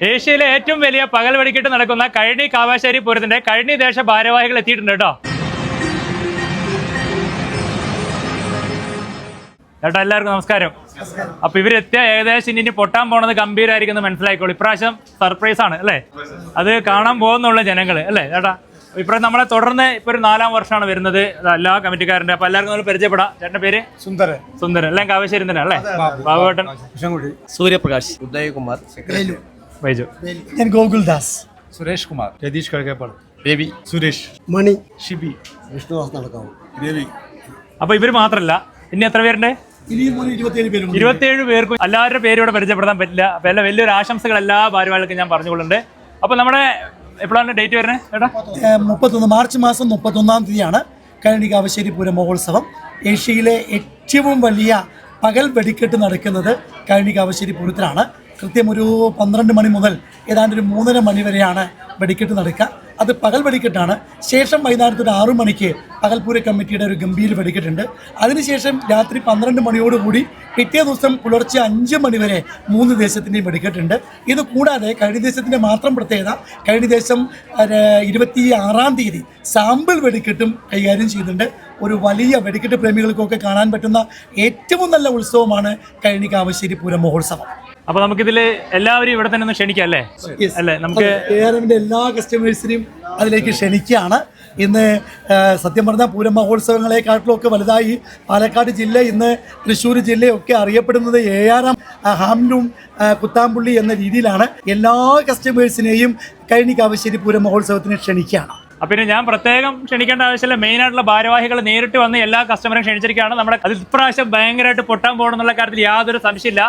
ഏഷ്യയിലെ ഏറ്റവും വലിയ പകൽ വെടിക്കെട്ട് നടക്കുന്ന കഴനി കാവാശ്ശേരി പൂരത്തിന്റെ കഴനി ദേശ ഭാരവാഹികൾ എത്തിയിട്ടുണ്ട് കേട്ടോ. ചേട്ടാ എല്ലാവർക്കും നമസ്കാരം. അപ്പൊ ഇവരെത്തിയ ഏകദേശം ഇനി പൊട്ടാൻ പോണത് ഗംഭീരമായിരിക്കും മനസ്സിലായിക്കോളൂ. ഇപ്രാവശ്യം സർപ്രൈസ് ആണ് അല്ലേ, അത് കാണാൻ പോകുന്നുള്ള ജനങ്ങള് അല്ലേ ചേട്ടാ. ഇപ്പൊ നമ്മളെ തുടർന്ന് ഇപ്പൊ ഒരു 4ാം വർഷമാണ് വരുന്നത് എല്ലാ കമ്മിറ്റിക്കാരന്റെ. അപ്പൊ എല്ലാവർക്കും നമ്മൾ പരിചയപ്പെടാം. ചേട്ടന്റെ പേര് സുന്ദരൻ, എല്ലാം കാവശ്ശേരി തന്നെ അല്ലേ. ബാബുവേട്ടൻ, സൂര്യപ്രകാശ്, ഉദയകുമാർ, വൈജു, ഞാൻ ഗോകുൽദാസ്, സുരേഷ് കുമാർ, രതീഷ് കഴക്കേപ്പാട്, രവി, സുരേഷ്, മണി, ഷിബി, വിഷ്ണുദാസ് നടക്കാവും, രവി. അപ്പൊ ഇവര് മാത്രല്ല, ഇനി എത്ര പേരുണ്ട്? 27 പേർക്കും എല്ലാവരുടെ പേരും ഇവിടെ പരിചയപ്പെടുത്താൻ പറ്റില്ല. അപ്പൊ എല്ലാം വലിയൊരു ആശംസകൾ എല്ലാ ഭാരവാഹികൾക്കും ഞാൻ പറഞ്ഞുകൊള്ളുന്നുണ്ട്. അപ്പൊ നമ്മുടെ എപ്പോഴാണ് ഡേറ്റ് വരുന്നത് ചേട്ടാ? 31 മാർച്ച് മാസം 31-ാം തീയതിയാണ് കഴനി കാവശ്ശേരി പൂരം മഹോത്സവം. ഏഷ്യയിലെ ഏറ്റവും വലിയ പകൽ വെടിക്കെട്ട് നടക്കുന്നത് കഴനി കാവശ്ശേരി പൂരത്തിലാണ്. കൃത്യം ഒരു 12 മണി മുതൽ ഏതാണ്ട് ഒരു 3:30 മണി വരെയാണ് വെടിക്കെട്ട് നടക്കുക. അത് പകൽ വെടിക്കെട്ടാണ്. ശേഷം വൈകുന്നേരത്ത് ഒരു 6 മണിക്ക് പകൽപൂര കമ്മിറ്റിയുടെ ഒരു ഗംഭീര വെടിക്കെട്ടുണ്ട്. അതിനുശേഷം രാത്രി 12 മണിയോടുകൂടി പിറ്റേ ദിവസം പുലർച്ചെ 5 മണി വരെ 3 ദേശത്തിൻ്റെയും വെടിക്കെട്ടുണ്ട്. ഇത് കൂടാതെ കഴനി ദേശത്തിൻ്റെ മാത്രം പ്രത്യേകത, കഴനി ദേശം 26-ാം തീയതി സാമ്പിൾ വെടിക്കെട്ടും കൈകാര്യം ചെയ്യുന്നുണ്ട്. ഒരു വലിയ വെടിക്കെട്ട് പ്രേമികൾക്കൊക്കെ കാണാൻ പറ്റുന്ന ഏറ്റവും നല്ല ഉത്സവമാണ് കഴനി കാവശ്ശേരി പൂരം മഹോത്സവം. അപ്പൊ നമുക്കിതില് എല്ലാവരും ഇവിടെ തന്നെ ഒന്ന് ക്ഷണിക്കാം അല്ലേ? അല്ലേ, നമുക്ക് ARMന്റെ എല്ലാ കസ്റ്റമേഴ്സിനെയും അതിലേക്ക് ക്ഷണിക്കുകയാണ്. ഇന്ന് സത്യം പറഞ്ഞാൽ പൂരം മഹോത്സവങ്ങളെക്കാട്ടിലൊക്കെ വലുതായി പാലക്കാട് ജില്ല, ഇന്ന് തൃശ്ശൂർ ജില്ലയൊക്കെ അറിയപ്പെടുന്നത് ARM ഹാംലൂം കുത്താമ്പുള്ളി എന്ന രീതിയിലാണ്. എല്ലാ കസ്റ്റമേഴ്സിനെയും കഴനി കാവശ്ശേരി പൂരം മഹോത്സവത്തിന് ക്ഷണിക്കുകയാണ്. അപ്പൊ പിന്നെ ഞാൻ പ്രത്യേകം ക്ഷണിക്കേണ്ട ആവശ്യമില്ല. മെയിൻ ആയിട്ടുള്ള ഭാരവാഹികൾ നേരിട്ട് വന്ന് എല്ലാ കസ്റ്റമറും ക്ഷണിച്ചിരിക്കുകയാണ്. നമ്മുടെ അത് ഇപ്രാവശ്യം ഭയങ്കരമായിട്ട് പൊട്ടാൻ പോകണം എന്നുള്ള കാര്യത്തിൽ യാതൊരു സംശയമില്ല.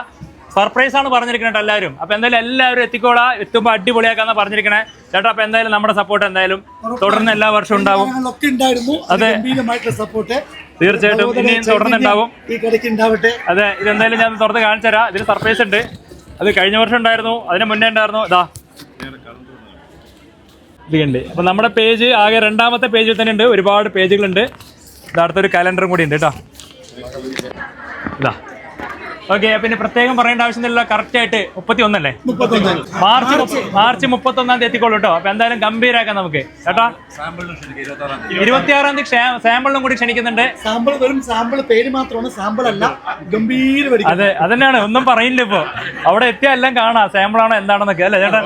സർപ്രൈസ് ആണ് പറഞ്ഞിരിക്കുന്നത് എല്ലാവരും. അപ്പൊ എന്തായാലും എല്ലാവരും എത്തിക്കോളാം, എത്തുമ്പോൾ അടിപൊളിയാക്കാന്ന് പറഞ്ഞിരിക്കണേ ചേട്ടാ. അപ്പൊ എന്തായാലും നമ്മുടെ സപ്പോർട്ട് എന്തായാലും തുടർന്ന് എല്ലാ വർഷവും ഉണ്ടാവും. അതെ, തീർച്ചയായിട്ടും ഇനിയും തുടർന്നുണ്ടാവും. അതെ, ഇതെന്തായാലും ഞാൻ തുറന്ന് കാണിച്ചു തരാം. ഇതിന് സർപ്രൈസ് ഉണ്ട്. അത് കഴിഞ്ഞ വർഷം ഉണ്ടായിരുന്നു, അതിന് മുന്നേ ഉണ്ടായിരുന്നു. ഇതാ ഇതുണ്ട്. അപ്പൊ നമ്മുടെ പേജ് ആകെ 2ാമത്തെ പേജിൽ തന്നെ ഉണ്ട്. ഒരുപാട് പേജുകളുണ്ട്. അടുത്തൊരു കലണ്ടറും കൂടി ഉണ്ട് കേട്ടോ. ഇതാ ഓക്കെ. പിന്നെ പ്രത്യേകം പറയേണ്ട ആവശ്യമില്ല. കറക്റ്റ് ആയിട്ട് 31 അല്ലേ, മാർച്ച് 31-ാം തീയതി എത്തിക്കോളൂ കേട്ടോ. അപ്പൊ എന്തായാലും ഗംഭീരാക്കാം നമുക്ക് ചേട്ടാ. 26-ാം തീയതി സാമ്പിളിനും കൂടി ക്ഷണിക്കുന്നുണ്ട്. സാമ്പിൾ വെറും സാമ്പിൾ പേര് മാത്രമാണ്, സാമ്പിൾ അല്ല. ഗംഭീര. അതെ, അതന്നെയാണ്, ഒന്നും പറയില്ല. ഇപ്പൊ അവിടെ എത്തിയാൽ എല്ലാം കാണാം സാമ്പിളാണോ എന്താണെന്നൊക്കെ അല്ലേ ചേട്ടാ.